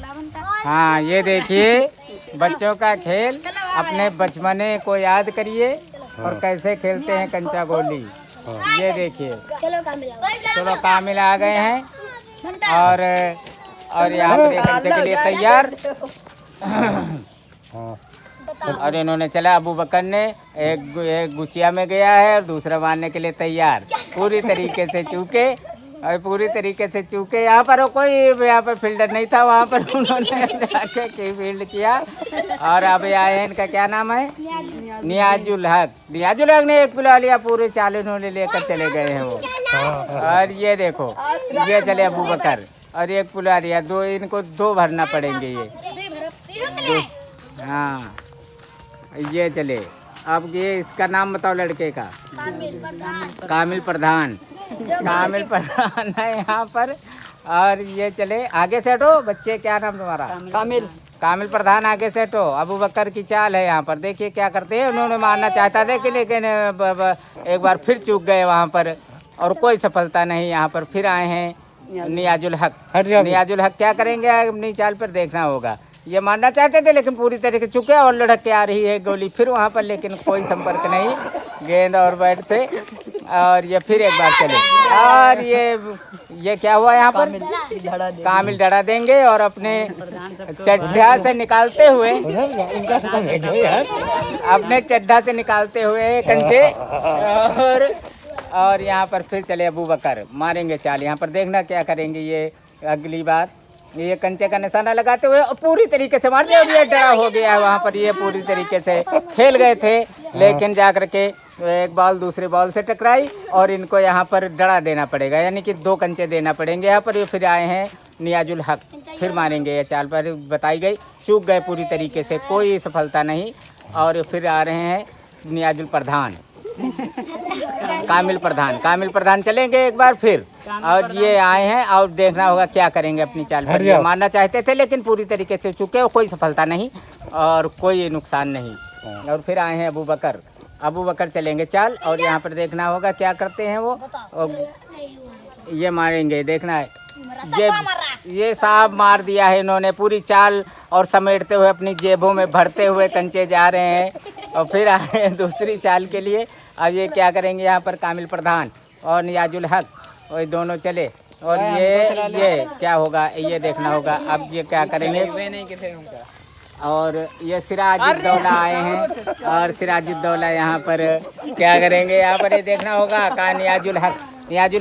हाँ, ये देखिए बच्चों का खेल, अपने बचपने को याद करिए और कैसे खेलते हैं कंचा गोली। ये देखिए, चलो कामिल आ गए हैं और यहाँ पर ये कंचे के लिए तैयार। और इन्होंने चला, अबू बकर ने एक गुचिया में गया है और दूसरा मारने के लिए तैयार, पूरी तरीके से चूके और पूरी तरीके से चूके। यहाँ पर कोई यहाँ पर फील्डर नहीं था, वहाँ पर उन्होंने जाके फील्ड किया। और अब आए हैं, इनका क्या नाम है, नियाजुल हक। नियाजुल हक ने एक पिला लिया, पूरे 40 उन्होंने लेकर चले गए हैं वो। और ये देखो, ये चले अबू बकर और एक पिला लिया, दो इनको 2 भरना पड़ेंगे ये। हाँ, ये चले। अब ये इसका नाम बताओ लड़के का। कामिल प्रधान। कामिल प्रधान है यहाँ पर। और ये चले, आगे से हटो बच्चे, क्या नाम तुम्हारा? कामिल प्रधान, आगे से हटो। अबू बकर की चाल है यहाँ पर, देखिए क्या करते हैं। उन्होंने मारना चाहता था लेकिन एक बार फिर चूक गए वहाँ पर और कोई सफलता नहीं। यहाँ पर फिर आए हैं नियाजुल हक। नियाजुल हक क्या करेंगे अपनी चाल पर देखना होगा। ये मारना चाहते थे लेकिन पूरी तरीके से चुके और लड़क के आ रही है गोली फिर वहाँ पर, लेकिन कोई संपर्क नहीं गेंद और बैट से। और ये फिर एक बार चले और ये क्या हुआ यहाँ पर, कामिल डरा देंगे और अपने चड्ढा से निकालते हुए कंचे। और यहाँ पर फिर चले अबू बकर, मारेंगे चाल। यहाँ पर देखना क्या करेंगे ये अगली बार। ये कंचे का निशाना लगाते हुए और पूरी तरीके से मारते, और ये डरा हो गया है वहाँ पर। ये पूरी तरीके से खेल गए थे लेकिन जाकर के एक बॉल दूसरे बॉल से टकराई और इनको यहाँ पर डरा देना पड़ेगा, यानी कि 2 कंचे देना पड़ेंगे यहाँ पर। ये फिर आए हैं नियाजुल हक, फिर मारेंगे। ये चाल पर बताई गई, चूक गए पूरी तरीके से, कोई सफलता नहीं। और फिर आ रहे हैं नियाजुल प्रधान, कामिल प्रधान चलेंगे एक बार फिर। और ये आए हैं और देखना होगा क्या करेंगे अपनी चाल पर। ये मारना चाहते थे लेकिन पूरी तरीके से चुके और कोई सफलता नहीं और कोई नुकसान नहीं। और फिर आए हैं अबू बकर चलेंगे चाल। और यहाँ पर देखना होगा क्या करते हैं वो। ये मारेंगे, देखना है। ये सांप मार दिया है इन्होंने, पूरी चाल और समेटते हुए अपनी जेबों में भरते हुए कंचे जा रहे हैं। और फिर आए हैं दूसरी चाल के लिए। अब ये क्या करेंगे यहाँ पर, कामिल प्रधान और नियाजुल हक, और दोनों चले। और ये क्या होगा ये देखना होगा। अब ये क्या करेंगे। और ये सिराजुद्दौला आए हैं और सिराजुद्दौला यहाँ पर क्या करेंगे। यहाँ पर ये देखना होगा का नियाजुल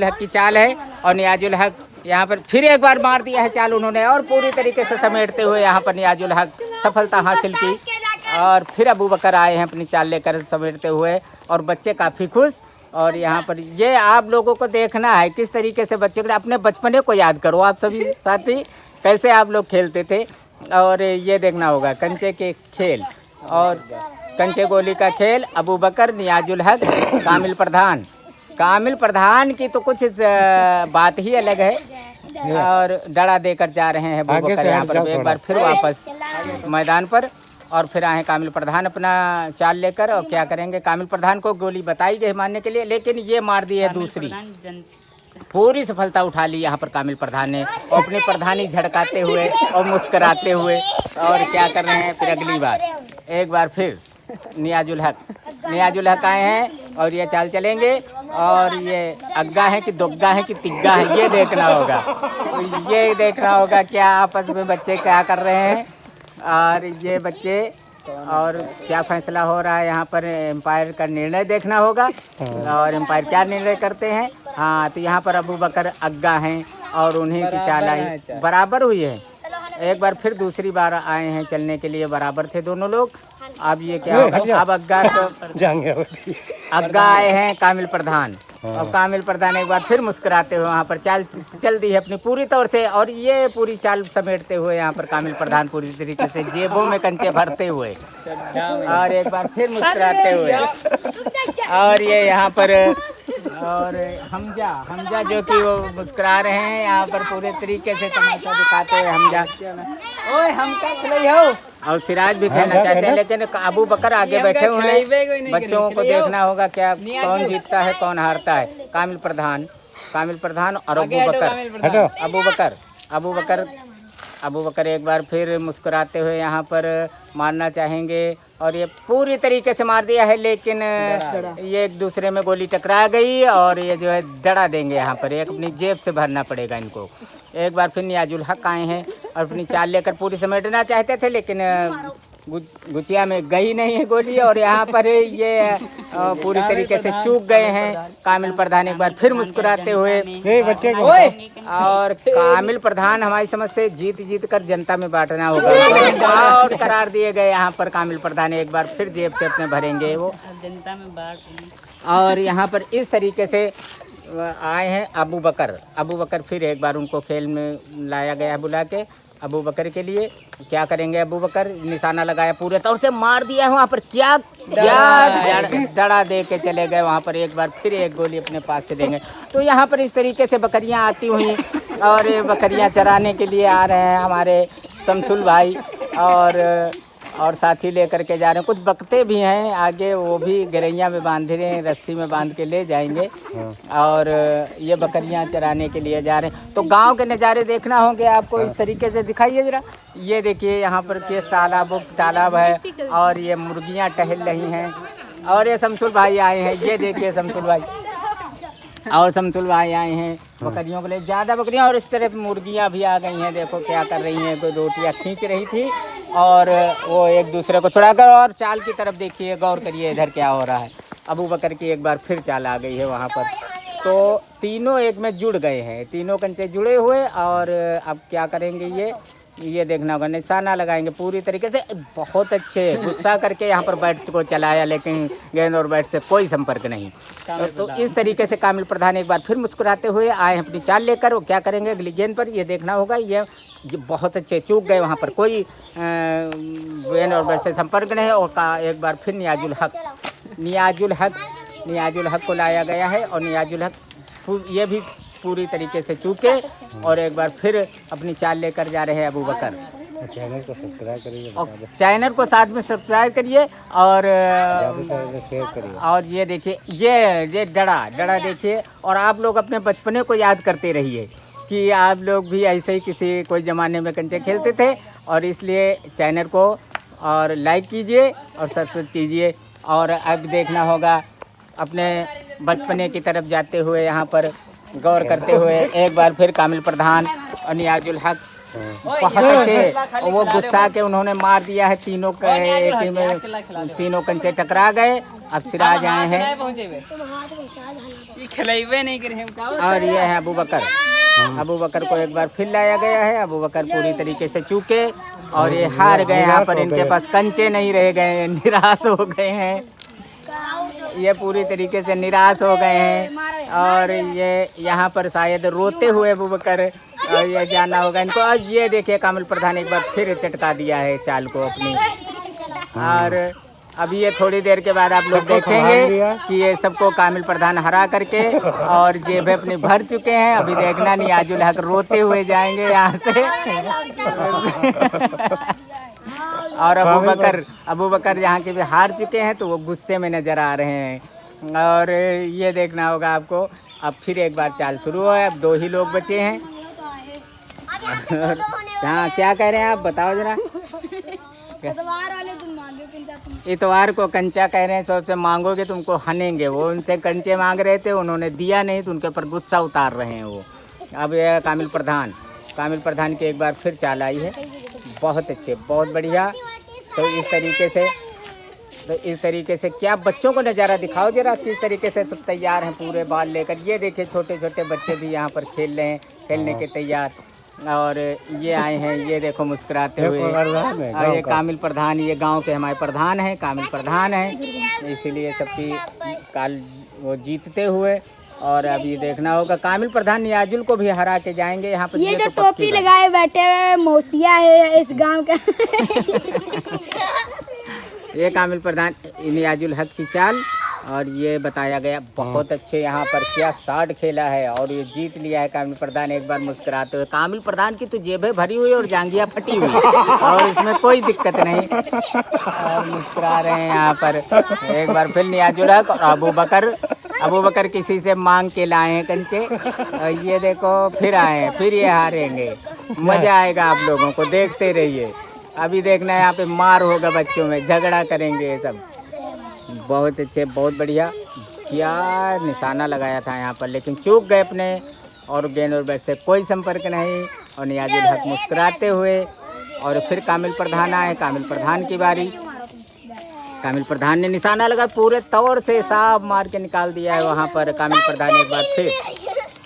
हक की चाल है। और नियाजुल हक यहाँ पर फिर एक बार मार दिया है चाल उन्होंने, और पूरी तरीके से समेटते हुए यहाँ पर नियाजुल हक सफलता हासिल की। और फिर अबू बकर आए हैं अपनी चाल लेकर समेटते हुए, और बच्चे काफ़ी खुश। और यहाँ पर ये आप लोगों को देखना है किस तरीके से बच्चे को, अपने बचपने को याद करो आप सभी साथी, कैसे आप लोग खेलते थे। और ये देखना होगा कंचे के खेल और कंचे गोली का खेल। अबू बकर, नियाजुल हक, कामिल प्रधान की तो कुछ बात ही अलग है। और डरा देकर जा रहे हैं अबू बकर यहाँ पर एक बार फिर वापस मैदान पर। और फिर आए कामिल प्रधान अपना चाल लेकर। और क्या करेंगे, कामिल प्रधान को गोली बताई गई मारने के लिए लेकिन ये मार दी है दूसरी। पूरी सफलता उठा ली यहाँ पर कामिल प्रधान ने, और अपनी प्रधानी झड़काते हुए और मुस्कराते हुए। और क्या कर रहे हैं फिर अगली बार, एक बार फिर नियाजुल हक आए हैं और ये चाल चलेंगे। और ये अग्गा है कि दोग्गा है कि तिग्गा है, ये देखना होगा क्या आपस में बच्चे क्या कर रहे हैं। और ये बच्चे और क्या फैसला हो रहा है यहाँ पर, एम्पायर का निर्णय देखना होगा। और एम्पायर क्या निर्णय करते हैं। हाँ, तो यहाँ पर अबू बकर अग्गा हैं और उन्हीं की चाल आई, बराबर हुई है। एक बार फिर दूसरी बार आए हैं चलने के लिए, बराबर थे दोनों लोग। अब ये क्या होगा, अब अग्गा आए हैं कामिल प्रधान। और कामिल प्रधान एक बार फिर मुस्कुराते हुए वहाँ पर चाल चल दी है अपनी पूरी तौर से। और ये पूरी चाल समेटते हुए यहाँ पर कामिल प्रधान पूरी तरीके से जेबों में कंचे भरते हुए और एक बार फिर मुस्कुराते हुए। और ये यहाँ पर और हमजा जो कि वो मुस्कुरा रहे हैं यहाँ पर पूरे तरीके से तमाशा दिखाते हुए। हमजा ओए हम क्या खिलाई हो। और सिराज भी खेलना चाहते हैं लेकिन अबू बकर आगे बैठे हुए हैं। बच्चों को देखना होगा क्या कौन जीतता है कौन हारता है। कामिल प्रधान और अबू बकर अबू बकर एक बार फिर मुस्कुराते हुए यहाँ पर मारना चाहेंगे और ये पूरी तरीके से मार दिया है, लेकिन ये एक दूसरे में गोली टकरा गई और ये जो है दड़ा देंगे यहाँ पर। एक अपनी जेब से भरना पड़ेगा इनको। एक बार फिर नियाजुल हक आए हैं और अपनी चाल लेकर पूरी समेटना चाहते थे, लेकिन गुचिया में गई नहीं है गोली और यहाँ पर ये पूरी तरीके से चूक गए हैं। कामिल प्रधान एक बार फिर मुस्कुराते हुए बच्चे को, और कामिल प्रधान हमारी समझ से जीत कर जनता में बांटना होगा और करार दिए गए। यहाँ पर कामिल प्रधान एक बार फिर जेब से अपने भरेंगे वो जनता में बांट। और यहाँ पर इस तरीके से आए हैं अबू बकर फिर एक बार उनको खेल में लाया गया बुला के। अबू बकर के लिए क्या करेंगे, अबू बकर निशाना लगाया, पूरे तौर से मार दिया है वहाँ पर। क्या दड़ा दे के चले गए वहाँ पर। एक बार फिर एक गोली अपने पास से देंगे। तो यहाँ पर इस तरीके से बकरियाँ आती हुई और ये बकरियाँ चराने के लिए आ रहे हैं हमारे शमसुल भाई, और साथी लेकर के जा रहे हैं। कुछ बकते भी हैं आगे, वो भी गरैया में बांध रहे हैं, रस्सी में बांध के ले जाएंगे और ये बकरियां चराने के लिए जा रहे हैं। तो गांव के नज़ारे देखना होंगे आपको, इस तरीके से दिखाइए ज़रा। ये देखिए यहाँ पर के तालाब है और ये मुर्गियां टहल रही हैं और ये शमसुल भाई आए हैं। ये देखिए शमसुल भाई आए हैं बकरियों के लिए। ज़्यादा बकरियां और इस तरफ मुर्गियां भी आ गई हैं। देखो क्या कर रही हैं, कोई रोटियां खींच रही थी और वो एक दूसरे को छुड़ाकर। और चाल की तरफ देखिए, गौर करिए इधर क्या हो रहा है। अबू बकर की एक बार फिर चाल आ गई है वहाँ पर। तो तीनों एक में जुड़ गए हैं, तीनों कंचे जुड़े हुए। और अब क्या करेंगे ये देखना होगा। निशाना लगाएंगे पूरी तरीके से। बहुत अच्छे गुस्सा करके यहाँ पर बैट को चलाया, लेकिन गेंद और बैट से कोई संपर्क नहीं। तो इस तरीके से कामिल प्रधान एक बार फिर मुस्कुराते हुए आए हैं अपनी चाल लेकर। वो क्या करेंगे अगली गेंद पर, ये देखना होगा। ये बहुत अच्छे चूक गए वहाँ पर, कोई गेंद और बैट से संपर्क नहीं। और एक बार फिर नियाजुल हक को लाया गया है और नियाजुल हक ये भी पूरी तरीके से चूके और एक बार फिर अपनी चाल लेकर जा रहे हैं अबू बकर। चैनल को सब्सक्राइब करिए और चैनल को साथ में सब्सक्राइब करिए और शेयर करिए। और ये देखिए ये डड़ा देखिए। और आप लोग अपने बचपने को याद करते रहिए कि आप लोग भी ऐसे ही कोई ज़माने में कंचे खेलते थे। और इसलिए चैनल को और लाइक कीजिए और सब्सक्राइब कीजिए। और अब देखना होगा अपने बचपने की तरफ जाते हुए, यहाँ पर गौर करते हुए एक बार फिर कामिल प्रधान और नियाजुल हक बहुत अच्छे वो गुस्सा के उन्होंने मार दिया है। तीनों कंचे टकरा गए। अब सिराज आए हैं और ये है अबू बकर को एक बार फिर लाया गया है। अबू बकर पूरी तरीके से चूके और ये हार गए। यहाँ पर इनके पास कंचे नहीं रह गए, निराश हो गए हैं। ये पूरी तरीके से निराश हो गए हैं और ये यहाँ पर शायद रोते हुए अबू बकर, और ये जानना होगा इनको। और ये देखिए कामिल प्रधान एक बार फिर चटका दिया है चाल को अपनी। और अभी ये थोड़ी देर के बाद आप लोग देखेंगे कि ये सबको कामिल प्रधान हरा करके और जेब अपनी भर चुके हैं। अभी देखना नियाजुल हक रोते हुए जाएंगे यहाँ से। और अबू बकर यहाँ के भी हार चुके हैं, तो वो गुस्से में नज़र आ रहे हैं। और ये देखना होगा आपको। अब फिर एक बार चाल शुरू है। अब 2 ही लोग बचे हैं। हाँ, क्या कह रहे हैं आप, बताओ जरा। इतवार को कंचा कह रहे हैं, सबसे मांगोगे तुमको हनेंगे। वो उनसे कंचे मांग रहे थे, उन्होंने दिया नहीं, तो उनके ऊपर गुस्सा उतार रहे हैं वो। अब ये कामिल प्रधान की एक बार फिर चाल आई है। बहुत अच्छे, बहुत बढ़िया। तो इस तरीके से क्या बच्चों को नज़ारा दिखाओ जरा, किस तरीके से सब तैयार हैं पूरे बाल लेकर। ये देखिए छोटे छोटे बच्चे भी यहाँ पर खेल रहे हैं, खेलने के तैयार। और ये आए हैं, ये देखो मुस्कुराते हुए। और ये कामिल प्रधान, ये गांव के हमारे प्रधान हैं, कामिल प्रधान हैं, इसीलिए सबकी काल वो जीतते हुए। और अब ये देखना होगा कामिल प्रधान नियाजुल को भी हरा के जाएंगे। यहाँ पर ये जो टोपी लगाए बैठे हुए मौसिया है इस गांव का। ये कामिल प्रधान नियाजुल हक की चाल। और ये बताया गया बहुत अच्छे यहाँ पर क्या शॉट खेला है और ये जीत लिया है कामिल प्रधान एक बार मुस्कुराते हुए। कामिल प्रधान की तो जेबें भरी हुई और जांघिया फटी हुई और इसमें कोई दिक्कत नहीं, और मुस्कुरा रहे हैं यहाँ पर। एक बार फिर नियाजुल हक और अबू बकर किसी से मांग के लाए हैं कंचे। ये देखो फिर आए हैं, फिर ये हारेंगे। मजा आएगा आप लोगों को, देखते रहिए। अभी देखना है यहाँ पे मार होगा बच्चों में, झगड़ा करेंगे ये सब। बहुत अच्छे, बहुत बढ़िया। क्या निशाना लगाया था यहाँ पर, लेकिन चूक गए अपने, और गेंद और बैट से कोई संपर्क नहीं। और नियाजुल हक मुस्कुराते हुए, और फिर कामिल प्रधान आए। कामिल प्रधान की बारी। कामिल प्रधान ने निशाना लगा, पूरे तौर से साफ मार के निकाल दिया है वहाँ पर। कामिल प्रधान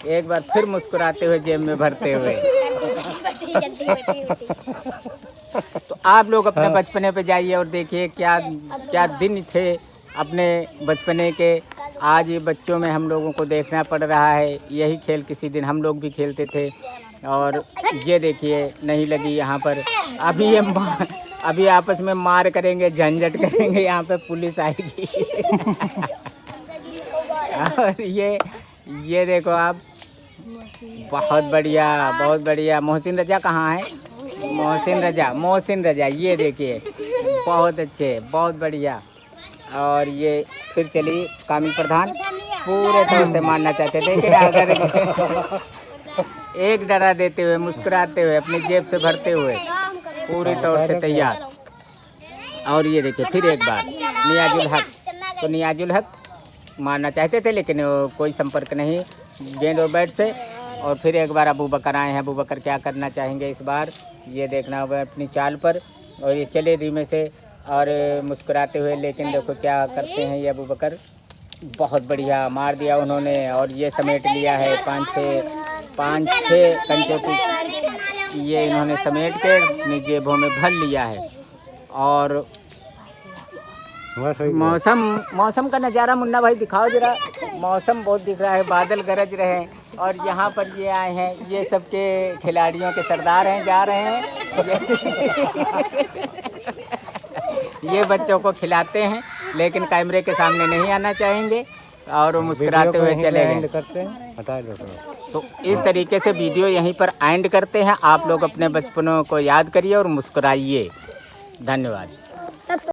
एक बार फिर मुस्कुराते हुए, जेब में भरते हुए। तो आप लोग अपने बचपने पे जाइए और देखिए क्या क्या दिन थे अपने बचपने के। आज ये बच्चों में हम लोगों को देखना पड़ रहा है। यही खेल किसी दिन हम लोग भी खेलते थे। और ये देखिए नहीं लगी यहाँ पर। अभी आपस में मार करेंगे, झंझट करेंगे, यहाँ पे पुलिस आएगी। और ये देखो आप, बहुत बढ़िया, बहुत बढ़िया। मोहसिन रजा कहाँ है? मोहसिन रजा, ये देखिए, बहुत अच्छे, बहुत बढ़िया। और ये फिर चलिए कामिल प्रधान पूरे तौर से मारना चाहते थे, लेकिन अगर एक डरा देते हुए, मुस्कुराते हुए, अपनी जेब से भरते हुए, पूरी तौर से तैयार। और ये देखिए फिर एक बार नियाजुल हक। तो नियाजुल हक मारना चाहते थे, लेकिन कोई संपर्क नहीं गेंद और बैट से। और फिर एक बार अबू बकर आए हैं। अबू बकर क्या करना चाहेंगे इस बार, ये देखना होगा अपनी चाल पर। और ये चले धीमे से और मुस्कुराते हुए, लेकिन देखो क्या करते हैं ये अबू बकर। बहुत बढ़िया मार दिया उन्होंने, और ये समेट लिया है 5-6 कंचों की, ये इन्होंने समेट के अपनी जेबों में भर लिया है। और मौसम का नज़ारा मुन्ना भाई दिखाओ जरा। मौसम बहुत दिख रहा है, बादल गरज रहे हैं। और यहाँ पर ये आए हैं, ये सबके खिलाड़ियों के सरदार हैं, जा रहे हैं। ये बच्चों को खिलाते हैं, लेकिन कैमरे के सामने नहीं आना चाहेंगे, और मुस्कुराते हुए चले गए। तो इस तरीके से वीडियो यहीं पर एंड करते हैं। आप लोग अपने बचपनों को याद करिए और मुस्कुराइए। धन्यवाद।